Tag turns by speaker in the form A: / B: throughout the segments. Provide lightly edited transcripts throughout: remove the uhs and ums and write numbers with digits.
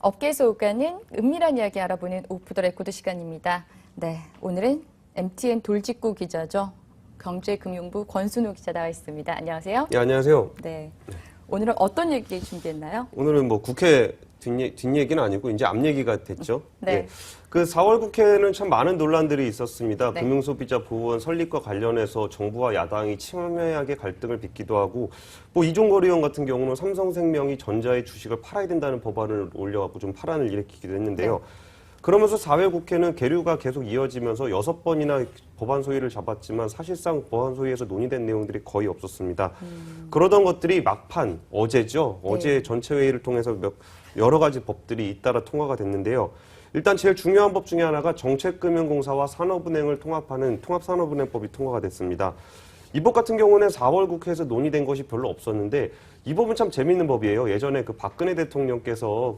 A: 업계에서 오가는 은밀한 이야기 알아보는 오프 더 레코드 시간입니다. 네, 오늘은 MTN 돌직구 기자죠. 경제금융부 권순우 기자 나와 있습니다. 안녕하세요.
B: 네, 안녕하세요.
A: 네, 오늘은 어떤 얘기 준비했나요?
B: 오늘은 뭐 국회 뒷얘기는 아니고 이제 앞 얘기가 됐죠.
A: 네.
B: 예. 그 4월 국회는 참 많은 논란들이 있었습니다.
A: 네.
B: 금융소비자 보호원 설립과 관련해서 정부와 야당이 첨예하게 갈등을 빚기도 하고, 뭐 이종걸 의원 같은 경우는 삼성생명이 전자의 주식을 팔아야 된다는 법안을 올려갖고 좀 파란을 일으키기도 했는데요. 그러면서 4회 국회는 계류가 계속 이어지면서 6번이나 법안 소위를 잡았지만 사실상 법안 소위에서 논의된 내용들이 거의 없었습니다. 그러던 것들이 막판 어제죠. 어제 전체 회의를 통해서 여러 가지 법들이 잇따라 통과가 됐는데요. 일단 제일 중요한 법 중에 하나가 정책금융공사와 산업은행을 통합하는 통합산업은행법이 통과가 됐습니다. 이 법 같은 경우는 4월 국회에서 논의된 것이 별로 없었는데 이 법은 참 재밌는 법이에요. 예전에 그 박근혜 대통령께서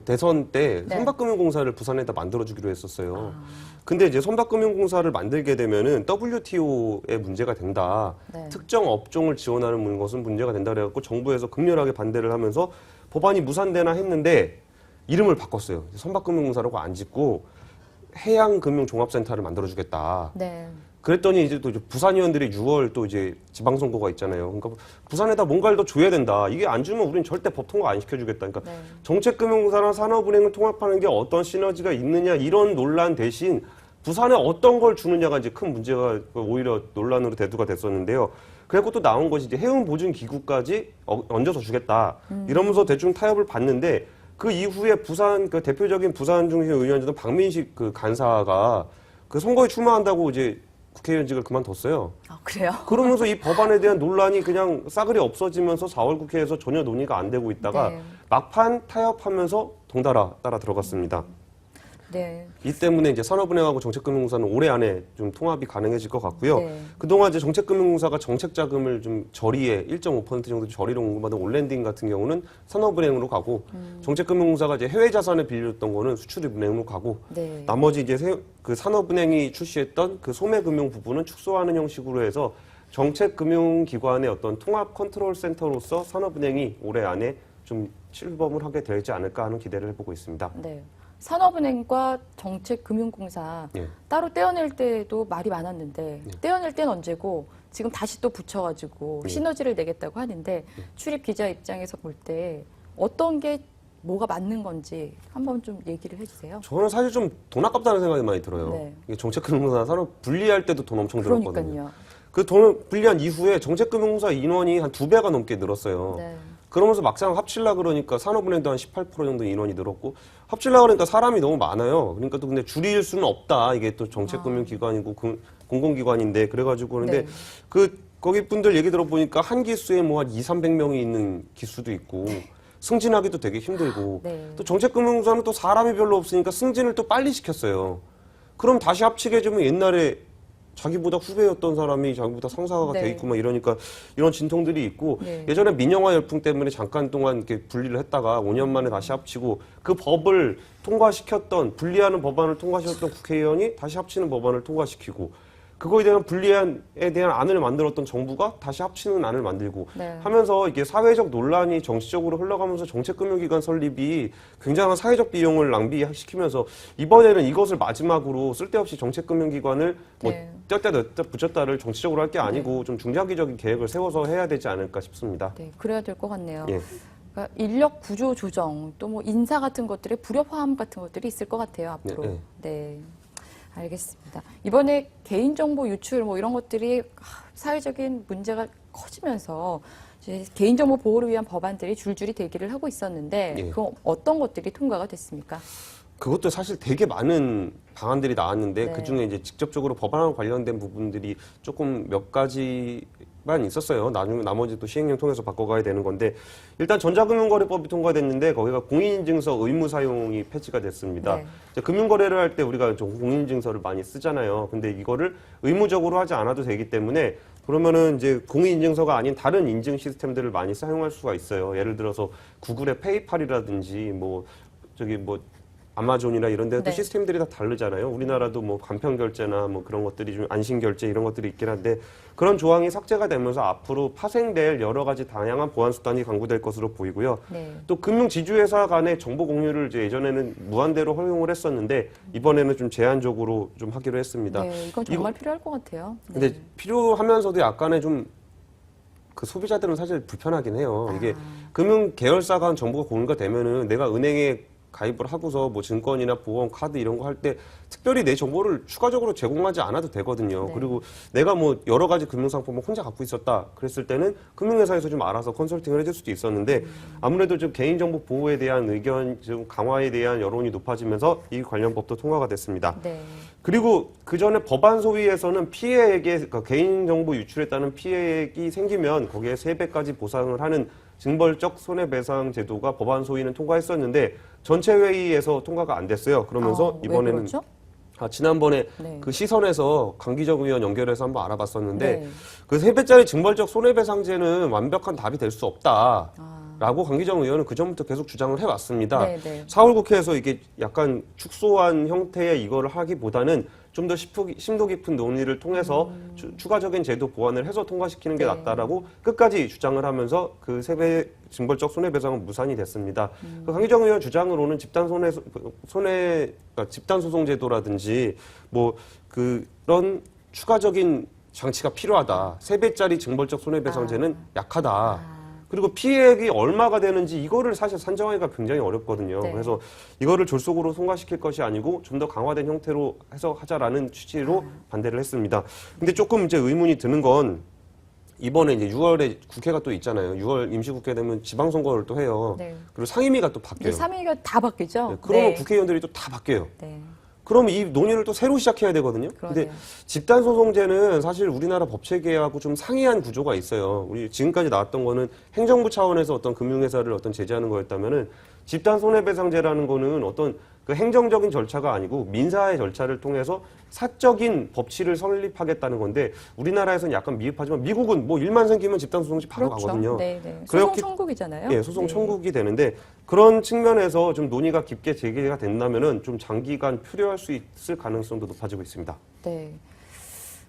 B: 대선 때 선박금융공사를 부산에다 만들어주기로 했었어요. 근데 이제 선박금융공사를 만들게 되면은 WTO에 문제가 된다.
A: 네.
B: 특정 업종을 지원하는 것은 문제가 된다 그래갖고 정부에서 극렬하게 반대를 하면서 법안이 무산되나 했는데 이름을 바꿨어요. 선박금융공사라고 안 짓고 해양금융종합센터를 만들어주겠다.
A: 네.
B: 그랬더니 이제 또 부산 의원들이 6월 또 이제 지방선거가 있잖아요. 그러니까 부산에다 뭔가를 더 줘야 된다. 이게 안 주면 우린 절대 법 통과 안 시켜주겠다. 그러니까 정책금융공사랑 산업은행을 통합하는 게 어떤 시너지가 있느냐 이런 논란 대신 부산에 어떤 걸 주느냐가 이제 큰 문제가 오히려 논란으로 대두가 됐었는데요. 그래갖고 또 나온 것이 이제 해운보증기구까지 얹어서 주겠다. 이러면서 대충 타협을 봤는데 그 이후에 부산 그 대표적인 부산 중심 의원이었던 박민식 그 간사가 그 선거에 출마한다고 이제 국회의원직을 그만뒀어요.
A: 아, 그래요?
B: 그러면서 이 법안에 대한 논란이 그냥 싸그리 없어지면서 4월 국회에서 전혀 논의가 안 되고 있다가 막판 타협하면서 덩달아 따라 들어갔습니다.
A: 네.
B: 이 때문에 이제 산업은행하고 정책금융공사는 올해 안에 좀 통합이 가능해질 것 같고요.
A: 네.
B: 그동안 이제 정책금융공사가 정책자금을 좀 저리에 1.5% 정도 저리로 공급하던 올랜딩 같은 경우는 산업은행으로 가고 정책금융공사가 이제 해외 자산을 빌렸던 거는 수출입은행으로 가고
A: 네.
B: 나머지 이제 그 산업은행이 출시했던 그 소매금융 부분은 축소하는 형식으로 해서 정책금융기관의 어떤 통합 컨트롤 센터로서 산업은행이 올해 안에 좀 출범을 하게 되지 않을까 하는 기대를 해보고 있습니다.
A: 네. 산업은행과 정책금융공사 따로 떼어낼 때도 말이 많았는데 떼어낼 때는 언제고 지금 다시 또 붙여가지고 시너지를 내겠다고 하는데 출입 기자 입장에서 볼 때 어떤 게 뭐가 맞는 건지 한번 좀 얘기를 해주세요.
B: 저는 사실 좀 돈 아깝다는 생각이 많이 들어요.
A: 네.
B: 이게 정책금융공사 산업 분리할 때도 돈 엄청 들었거든요.
A: 그러니까요.
B: 그 돈을 분리한 이후에 정책금융공사 인원이 한 2배가 넘게 늘었어요.
A: 네.
B: 그러면서 막상 합치려 그러니까 산업은행도 한 18% 정도 인원이 늘었고 합치려 그러니까 사람이 너무 많아요. 그러니까 또 근데 줄일 수는 없다. 이게 또 정책금융기관이고 공공기관인데 그래가지고 그런데 거기 분들 얘기 들어보니까 한 기수에 뭐 한 200~300명이 있는 기수도 있고 승진하기도 되게 힘들고 또 정책금융공사는 또 사람이 별로 없으니까 승진을 또 빨리 시켰어요. 그럼 다시 합치게 되면 옛날에 자기보다 후배였던 사람이 자기보다 상사가 돼 있고 막 이러니까 이런 진통들이 있고 예전에 민영화 열풍 때문에 잠깐 동안 이렇게 분리를 했다가 5년 만에 다시 합치고 그 법을 통과시켰던 분리하는 법안을 통과시켰던 국회의원이 다시 합치는 법안을 통과시키고 그거에 대한 분리에 대한 안을 만들었던 정부가 다시 합치는 안을 만들고 하면서 이게 사회적 논란이 정치적으로 흘러가면서 정책금융기관 설립이 굉장한 사회적 비용을 낭비시키면서 이번에는 이것을 마지막으로 쓸데없이 정책금융기관을 뭐 떼었다 냈다 붙였다를 정치적으로 할 게 아니고 좀 중장기적인 계획을 세워서 해야 되지 않을까 싶습니다.
A: 네, 그래야 될 것 같네요. 그러니까 인력 구조 조정 또 뭐 인사 같은 것들의 불협화음 같은 것들이 있을 것 같아요 앞으로. 네. 알겠습니다. 이번에 개인정보 유출 뭐 이런 것들이 사회적인 문제가 커지면서 이제 개인정보 보호를 위한 법안들이 줄줄이 대기를 하고 있었는데 그럼 어떤 것들이 통과가 됐습니까?
B: 그것도 사실 되게 많은 방안들이 나왔는데 그중에 이제 직접적으로 법안과 관련된 부분들이 조금 몇 가지만 있었어요. 나머지 또 시행령 통해서 바꿔가야 되는 건데 일단 전자금융거래법이 통과됐는데 거기가 공인인증서 의무 사용이 폐지가 됐습니다. 금융거래를 할 때 우리가 공인인증서를 많이 쓰잖아요. 근데 이거를 의무적으로 하지 않아도 되기 때문에 그러면은 이제 공인인증서가 아닌 다른 인증 시스템들을 많이 사용할 수가 있어요. 예를 들어서 구글의 페이팔이라든지 아마존이나 이런 데도
A: 네.
B: 시스템들이 다 다르잖아요. 우리나라도 뭐 간편 결제나 뭐 그런 것들이 좀 안심 결제 이런 것들이 있긴 한데 그런 조항이 삭제가 되면서 앞으로 파생될 여러 가지 다양한 보안 수단이 강구될 것으로 보이고요.
A: 네.
B: 또 금융 지주회사 간의 정보 공유를 이제 예전에는 무한대로 허용을 했었는데 이번에는 좀 제한적으로 좀 하기로 했습니다.
A: 네, 이건 정말 필요할 것 같아요. 네.
B: 근데 필요하면서도 약간의 좀 그 소비자들은 사실 불편하긴 해요. 이게 금융 계열사 간 정보가 공유가 되면은 내가 은행에 가입을 하고서 뭐 증권이나 보험, 카드 이런 거 할 때 특별히 내 정보를 추가적으로 제공하지 않아도 되거든요.
A: 네.
B: 그리고 내가 뭐 여러 가지 금융상품을 혼자 갖고 있었다 그랬을 때는 금융회사에서 좀 알아서 컨설팅을 해줄 수도 있었는데 아무래도 좀 개인정보 보호에 대한 의견 좀 강화에 대한 여론이 높아지면서 이 관련 법도 통과가 됐습니다.
A: 네.
B: 그리고 그 전에 법안 소위에서는 피해액에 그러니까 개인정보 유출에 따른 피해액이 생기면 거기에 3배까지 보상을 하는 징벌적 손해배상 제도가 법안 소위는 통과했었는데 전체 회의에서 통과가 안 됐어요. 그러면서
A: 왜
B: 이번에는
A: 그렇죠?
B: 지난번에
A: 네.
B: 그 시선에서 강기정 의원 연결해서 한번 알아봤었는데
A: 네.
B: 그 3배짜리 징벌적 손해배상제는 완벽한 답이 될 수 없다. 라고 강기정 의원은 그전부터 계속 주장을 해왔습니다.
A: 네, 네.
B: 4월 국회에서 이게 약간 축소한 형태의 이거를 하기보다는 좀 더 심도 깊은 논의를 통해서 추가적인 제도 보완을 해서 통과시키는 게
A: 네.
B: 낫다라고 끝까지 주장을 하면서 그 3배 징벌적 손해배상은 무산이 됐습니다. 그 강기정 의원 주장으로는 그러니까 집단 소송 제도라든지 뭐 그런 추가적인 장치가 필요하다. 3배짜리 징벌적 손해배상제는 약하다. 그리고 피해액이 얼마가 되는지 이거를 사실 산정하기가 굉장히 어렵거든요.
A: 네.
B: 그래서 이거를 졸속으로 통과시킬 것이 아니고 좀 더 강화된 형태로 해석하자라는 취지로 반대를 했습니다. 근데 조금 이제 의문이 드는 건 이번에 이제 6월에 국회가 또 있잖아요. 6월 임시국회 되면 지방선거를 또 해요.
A: 네.
B: 그리고 상임위가 또
A: 이제
B: 바뀌어요.
A: 3위가 다 바뀌죠?
B: 네, 그러면
A: 네.
B: 국회의원들이 또 다 바뀌어요.
A: 네.
B: 그러면 이 논의를 또 새로 시작해야 되거든요. 근데
A: 그러네요.
B: 집단소송제는 사실 우리나라 법체계하고 좀 상이한 구조가 있어요. 우리 지금까지 나왔던 거는 행정부 차원에서 어떤 금융회사를 어떤 제재하는 거였다면은 집단손해배상제라는 거는 어떤 그 행정적인 절차가 아니고 민사의 절차를 통해서 사적인 법치를 설립하겠다는 건데 우리나라에서는 약간 미흡하지만 미국은 뭐 일만 생기면 집단소송지 바로
A: 그렇죠.
B: 가거든요.
A: 네, 네. 소송
B: 그렇기
A: 천국이잖아요.
B: 예, 소송
A: 네.
B: 청구기 되는데 그런 측면에서 좀 논의가 깊게 재개가 된다면은 좀 장기간 필요할 수 있을 가능성도 높아지고 있습니다.
A: 네.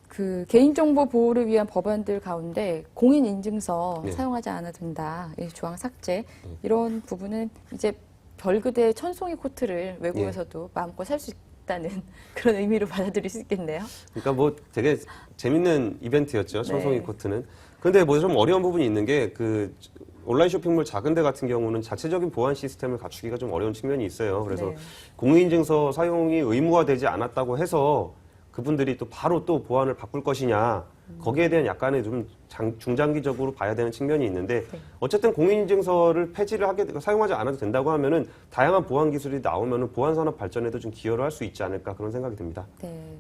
A: 그 개인정보 보호를 위한 법안들 가운데 공인인증서
B: 네.
A: 사용하지 않아도 된다. 이 조항 삭제. 이런 부분은 이제 별그대 천송이 코트를 외국에서도 마음껏 살 수 있다는 그런 의미로 받아들일 수 있겠네요.
B: 그러니까 뭐 되게 재밌는 이벤트였죠. 천송이
A: 네.
B: 코트는. 근데 뭐 좀 어려운 부분이 있는 게 그 온라인 쇼핑몰 작은 데 같은 경우는 자체적인 보안 시스템을 갖추기가 좀 어려운 측면이 있어요. 그래서
A: 네.
B: 공인인증서 사용이 의무화되지 않았다고 해서 그분들이 또 바로 또 보안을 바꿀 것이냐 거기에 대한 약간의 좀 중장기적으로 봐야 되는 측면이 있는데
A: 네.
B: 어쨌든 공인인증서를 폐지를 사용하지 않아도 된다고 하면은 다양한 보안 기술이 나오면은 보안 산업 발전에도 좀 기여를 할 수 있지 않을까 그런 생각이 듭니다.
A: 네.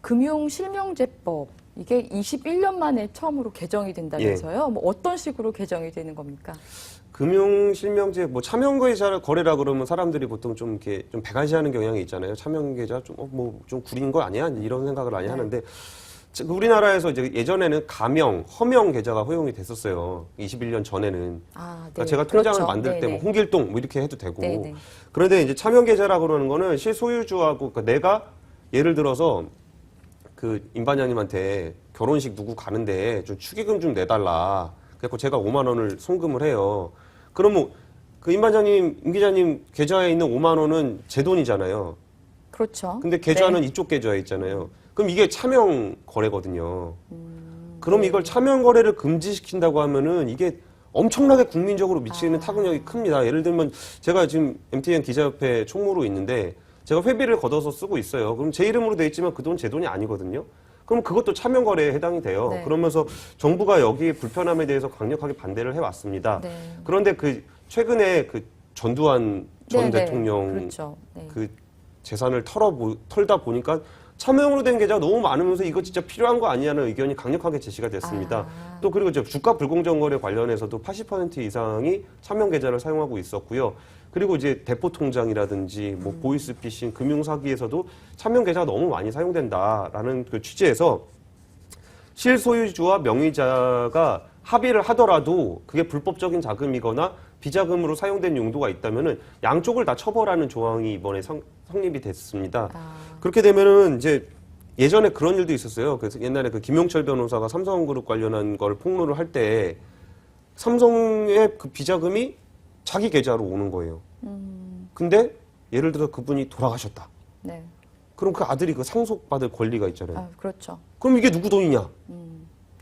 A: 금융실명제법 이게 21년 만에 처음으로 개정이 된다면서요? 뭐 어떤 식으로 개정이 되는 겁니까?
B: 금융실명제 뭐 차명계좌 거래라 그러면 사람들이 보통 좀 이렇게 좀 배관시하는 경향이 있잖아요. 차명계좌 좀 뭐 좀 구린 거 아니야? 이런 생각을 많이 하는데 우리나라에서 이제 예전에는 가명, 허명 계좌가 허용이 됐었어요. 21년 전에는.
A: 아, 네.
B: 그러니까 제가 통장을
A: 그렇죠.
B: 만들 때 뭐
A: 네네.
B: 홍길동 뭐 이렇게 해도 되고.
A: 네네.
B: 그런데 이제 차명 계좌라고 그러는 거는 실소유주하고 그러니까 내가 예를 들어서 그 임 반장님한테 결혼식 누구 가는데 좀 축의금 좀 내달라. 그래서 제가 5만 원을 송금을 해요. 그러면 그 임 반장님, 임 기자님 계좌에 있는 5만 원은 제 돈이잖아요.
A: 그렇죠.
B: 근데 계좌는
A: 네.
B: 이쪽 계좌에 있잖아요. 그럼 이게 차명 거래거든요. 그럼 이걸 차명 거래를 금지시킨다고 하면은 이게 엄청나게 국민적으로 미치는 타격력이 큽니다. 예를 들면 제가 지금 MTN 기자협회 총무로 있는데 제가 회비를 걷어서 쓰고 있어요. 그럼 제 이름으로 돼 있지만 그 돈 제 돈이 아니거든요. 그럼 그것도 차명 거래에 해당이 돼요.
A: 네.
B: 그러면서 정부가 여기에 불편함에 대해서 강력하게 반대를 해왔습니다.
A: 네.
B: 그런데 그 최근에 그 전두환 전
A: 네네.
B: 대통령
A: 그렇죠. 네.
B: 그 재산을 털다 보니까 차명으로 된 계좌가 너무 많으면서 이거 진짜 필요한 거 아니냐는 의견이 강력하게 제시가 됐습니다. 또 그리고 이제 주가 불공정 거래 관련해서도 80% 이상이 차명 계좌를 사용하고 있었고요. 그리고 이제 대포 통장이라든지 뭐 보이스피싱, 금융 사기에서도 차명 계좌가 너무 많이 사용된다라는 그 취지에서 실소유주와 명의자가 합의를 하더라도 그게 불법적인 자금이거나 비자금으로 사용된 용도가 있다면은 양쪽을 다 처벌하는 조항이 이번에 성립이 됐습니다. 그렇게 되면은 이제 예전에 그런 일도 있었어요. 그래서 옛날에 그 김용철 변호사가 삼성그룹 관련한 걸 폭로를 할 때 삼성의 그 비자금이 자기 계좌로 오는 거예요. 근데 예를 들어 그분이 돌아가셨다.
A: 네.
B: 그럼 그 아들이 그 상속받을 권리가 있잖아요.
A: 아, 그렇죠.
B: 그럼 이게 누구 돈이냐?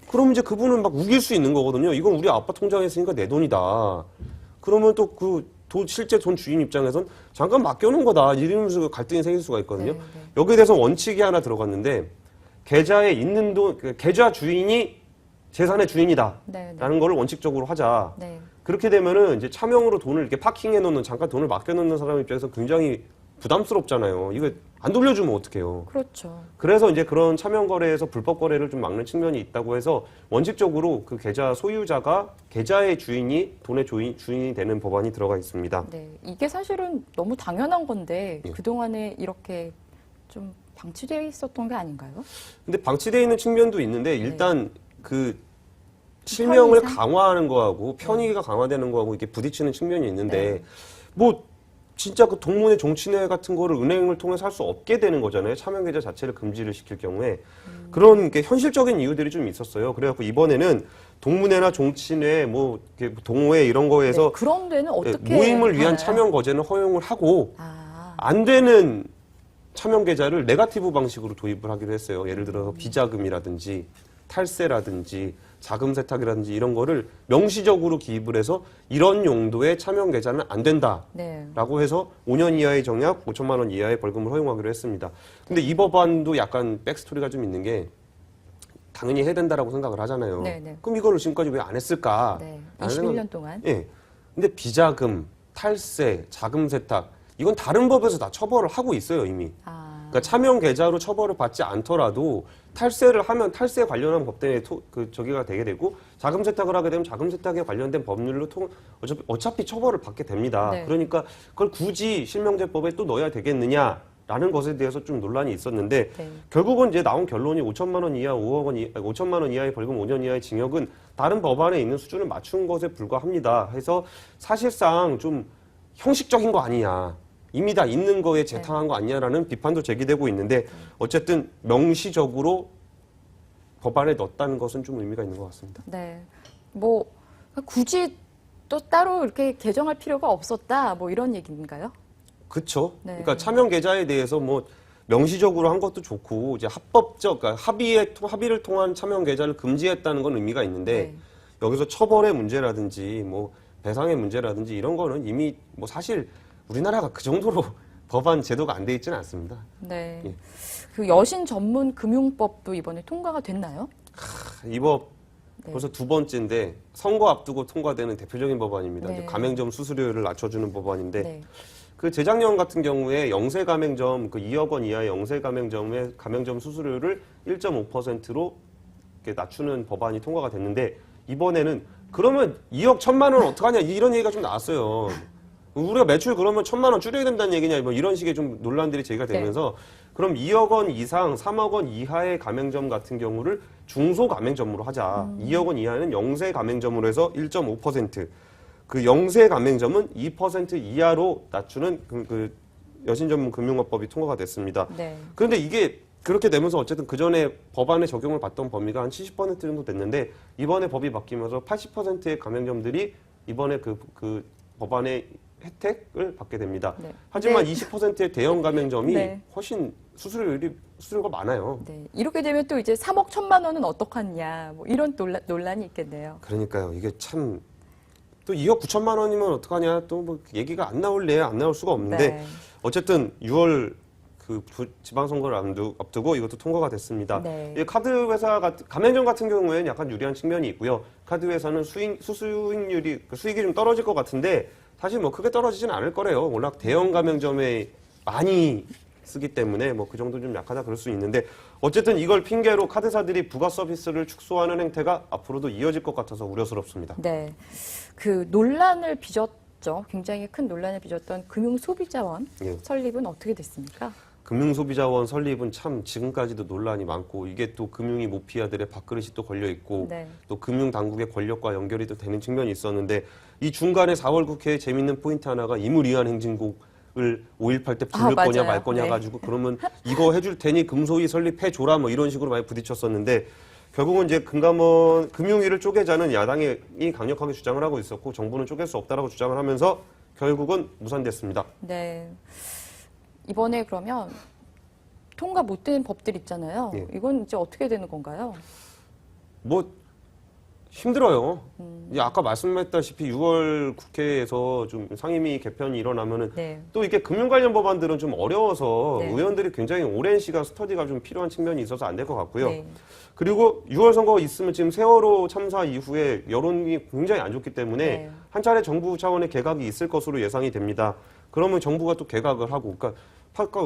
B: 그럼 이제 그분은 막 우길 수 있는 거거든요. 이건 우리 아빠 통장에 있으니까 내 돈이다. 그러면 또 그 실제 돈 주인 입장에선 잠깐 맡겨놓은 거다. 이러면서 갈등이 생길 수가 있거든요.
A: 네, 네.
B: 여기에 대해서 원칙이 하나 들어갔는데 계좌에 있는 돈, 그 계좌 주인이 재산의 주인이다.
A: 네, 네.
B: 라는 거를 원칙적으로 하자.
A: 네.
B: 그렇게 되면은 이제 차명으로 돈을 이렇게 파킹해 놓는, 잠깐 돈을 맡겨 놓는 사람 입장에서 굉장히 부담스럽잖아요. 이거 안 돌려주면 어떡해요.
A: 그렇죠.
B: 그래서 이제 그런 차명 거래에서 불법 거래를 좀 막는 측면이 있다고 해서 원칙적으로 그 계좌 소유자가 계좌의 주인이 돈의 주인이 되는 법안이 들어가 있습니다.
A: 네. 이게 사실은 너무 당연한 건데
B: 예.
A: 그동안에 이렇게 좀 방치되어 있었던 게 아닌가요?
B: 근데 방치되어 있는 측면도 있는데 일단 그 실명을
A: 편의상?
B: 강화하는 거하고 편의가 강화되는 거하고 이렇게 부딪히는 측면이 있는데
A: 네.
B: 뭐 진짜 그 동문회 종친회 같은 거를 은행을 통해서 할 수 없게 되는 거잖아요. 차명 계좌 자체를 금지를 시킬 경우에 그런 게 현실적인 이유들이 좀 있었어요. 그래갖고 이번에는 동문회나 종친회, 뭐 이렇게 동호회 이런 거에서
A: 네. 그런 데는
B: 예,
A: 어떻게
B: 모임을 위한
A: 하나요?
B: 차명 거제는 허용을 하고
A: 아,
B: 안 되는 차명 계좌를 네거티브 방식으로 도입을 하기로 했어요. 예를 들어서 비자금이라든지 탈세라든지 자금 세탁이라든지 이런 거를 명시적으로 기입을 해서 이런 용도의 차명 계좌는 안 된다라고
A: 네.
B: 해서 5년 이하의 정약, 5천만 원 이하의 벌금을 허용하기로 했습니다. 근데 이 법안도 약간 백스토리가 좀 있는 게 당연히 해야 된다라고 생각을 하잖아요.
A: 네, 네.
B: 그럼 이거를 지금까지 왜 안 했을까?
A: 네.
B: 라는 생각-
A: 21년 동안.
B: 예. 근데 비자금, 탈세, 자금 세탁 이건 다른 법에서 다 처벌을 하고 있어요, 이미.
A: 아,
B: 그러니까 차명 계좌로 처벌을 받지 않더라도 탈세를 하면 탈세 관련한 법 때문에 저기가 되게 되고 자금 세탁을 하게 되면 자금 세탁에 관련된 법률로 어차피 처벌을 받게 됩니다.
A: 네.
B: 그러니까 그걸 굳이 실명제법에 또 넣어야 되겠느냐라는 것에 대해서 좀 논란이 있었는데
A: 네.
B: 결국은 이제 나온 결론이 5천만 원 이하, 5천만 원 이하의 벌금, 5년 이하의 징역은 다른 법안에 있는 수준을 맞춘 것에 불과합니다. 해서 사실상 좀 형식적인 거 아니냐. 이미 다 있는 거에 재탕한 거 아니냐라는 비판도 제기되고 있는데 어쨌든 명시적으로 법안에 넣었다는 것은 좀 의미가 있는 것 같습니다.
A: 네. 뭐 굳이 또 따로 이렇게 개정할 필요가 없었다. 뭐 이런 얘기인가요?
B: 그렇죠.
A: 네.
B: 그러니까 차명 계좌에 대해서 뭐 명시적으로 한 것도 좋고 이제 합법적, 그러니까 합의를 통한 차명 계좌를 금지했다는 건 의미가 있는데
A: 네.
B: 여기서 처벌의 문제라든지 뭐 배상의 문제라든지 이런 거는 이미 뭐 사실 우리나라가 그 정도로 법안 제도가 안 돼 있지는 않습니다.
A: 네.
B: 예.
A: 그 여신 전문 금융법도 이번에 통과가 됐나요?
B: 이 법
A: 네.
B: 벌써 두 번째인데 선거 앞두고 통과되는 대표적인 법안입니다.
A: 네.
B: 이제 가맹점 수수료를 낮춰주는 법안인데
A: 네.
B: 그 재작년 같은 경우에 영세 가맹점 그 2억 원 이하의 영세 가맹점의 가맹점 수수료를 1.5%로 이렇게 낮추는 법안이 통과가 됐는데 이번에는 그러면 2억 1천만 원 어떡하냐 이런 얘기가 좀 나왔어요. 우리가 매출 그러면 1천만 원 줄여야 된다는 얘기냐 뭐 이런 식의 좀 논란들이 제기가 되면서 그럼 2억 원 이상 3억 원 이하의 가맹점 같은 경우를 중소 가맹점으로 하자. 2억 원 이하는 영세 가맹점으로 해서 1.5%. 그 영세 가맹점은 2% 이하로 낮추는 그 여신전문 금융업법이 통과가 됐습니다.
A: 네.
B: 그런데 이게 그렇게 되면서 어쨌든 그 전에 법안에 적용을 받던 범위가 한 70% 정도 됐는데 이번에 법이 바뀌면서 80%의 가맹점들이 이번에 그 법안의 혜택을 받게 됩니다.
A: 네.
B: 하지만
A: 네.
B: 20%의 대형 가맹점이
A: 네.
B: 훨씬 수수료가 많아요.
A: 네. 이렇게 되면 또 이제 3억 1천만 원은 어떡하냐. 뭐 이런 논란이 있겠네요.
B: 그러니까요. 이게 참 또 2억 9천만 원이면 어떡하냐 또 뭐 얘기가 안 나올래 안 나올 수가 없는데
A: 네.
B: 어쨌든 6월 그 지방선거를 앞두고 이것도 통과가 됐습니다.
A: 네.
B: 이 카드 회사 가맹점 같은 경우에는 약간 유리한 측면이 있고요. 카드 회사는 수익률이 수익이 좀 떨어질 것 같은데 사실 뭐 크게 떨어지진 않을 거래요. 워낙 대형 가맹점에 많이 쓰기 때문에 뭐 그 정도 좀 약하다 그럴 수 있는데 어쨌든 이걸 핑계로 카드사들이 부가 서비스를 축소하는 행태가 앞으로도 이어질 것 같아서 우려스럽습니다.
A: 네. 그 논란을 빚었죠. 굉장히 큰 논란을 빚었던 금융소비자원
B: 예.
A: 설립은 어떻게 됐습니까?
B: 금융소비자원 설립은 참 지금까지도 논란이 많고 이게 또 금융위 모피아들의 밥그릇이 또 걸려 있고
A: 네.
B: 또 금융당국의 권력과 연결이 또 되는 측면이 있었는데 이 중간에 4월 국회에 재밌는 포인트 하나가 이물이한 행진곡을 5.18 때 부를 거냐
A: 맞아요.
B: 말 거냐
A: 네.
B: 가지고 그러면 이거 해줄 테니 금소위 설립해줘라 뭐 이런 식으로 많이 부딪혔었는데 결국은 이제 금감원 금융위를 쪼개자는 야당이 강력하게 주장을 하고 있었고 정부는 쪼갤 수 없다라고 주장을 하면서 결국은 무산됐습니다.
A: 네. 이번에 그러면 통과 못 된 법들 있잖아요.
B: 예.
A: 이건 이제 어떻게 되는 건가요?
B: 뭐 힘들어요. 이제 아까 말씀했다시피 6월 국회에서 좀 상임위 개편이 일어나면은
A: 네.
B: 또 이게 금융 관련 법안들은 좀 어려워서
A: 네.
B: 의원들이 굉장히 오랜 시간 스터디가 좀 필요한 측면이 있어서 안 될 것 같고요.
A: 네.
B: 그리고 6월 선거가 있으면 지금 세월호 참사 이후에 여론이 굉장히 안 좋기 때문에
A: 네.
B: 한 차례 정부 차원의 개각이 있을 것으로 예상이 됩니다. 그러면 정부가 또 개각을 하고, 그러니까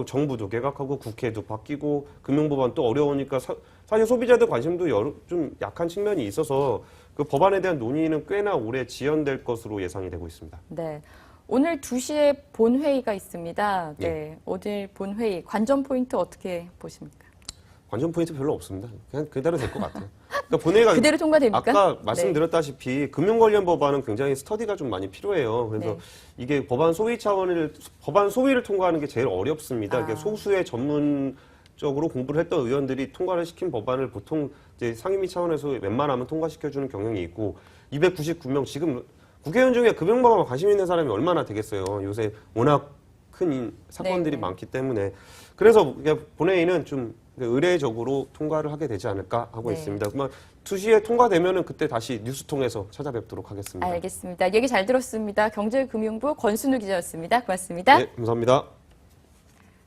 B: 정부도 개각하고 국회도 바뀌고 금융법안 또 어려우니까 사실 소비자들 관심도 좀 약한 측면이 있어서 그 법안에 대한 논의는 꽤나 오래 지연될 것으로 예상이 되고 있습니다.
A: 네. 오늘 2시에 본회의가 있습니다. 네.
B: 예.
A: 오늘 본회의 관전 포인트 어떻게 보십니까?
B: 관전 포인트 별로 없습니다. 그냥 그대로 될 것 같아요. 그러니까 본회의가
A: 그대로 통과됩니까?
B: 아까 말씀드렸다시피 금융 관련 법안은 굉장히 스터디가 좀 많이 필요해요. 그래서
A: 네.
B: 이게 법안 소위를 통과하는 게 제일 어렵습니다. 이게 소수의 전문적으로 공부를 했던 의원들이 통과를 시킨 법안을 보통 이제 상임위 차원에서 웬만하면 통과시켜주는 경향이 있고 299명 지금 국회의원 중에 금융법안 관심 있는 사람이 얼마나 되겠어요. 요새 워낙 큰 사건들이
A: 네.
B: 많기 때문에 그래서 본회의는 좀 의례적으로 통과를 하게 되지 않을까 하고
A: 네.
B: 있습니다. 그러면 2시에 통과되면은 그때 다시 뉴스통에서 찾아뵙도록 하겠습니다.
A: 알겠습니다. 얘기 잘 들었습니다. 경제금융부 권순우 기자였습니다. 고맙습니다.
B: 네, 감사합니다.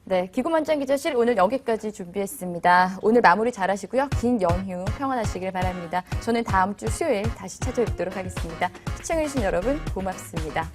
A: 네, 기고만장 기자실 오늘 여기까지 준비했습니다. 오늘 마무리 잘하시고요. 긴 연휴 평안하시길 바랍니다. 저는 다음 주 수요일 다시 찾아뵙도록 하겠습니다. 시청해주신 여러분 고맙습니다.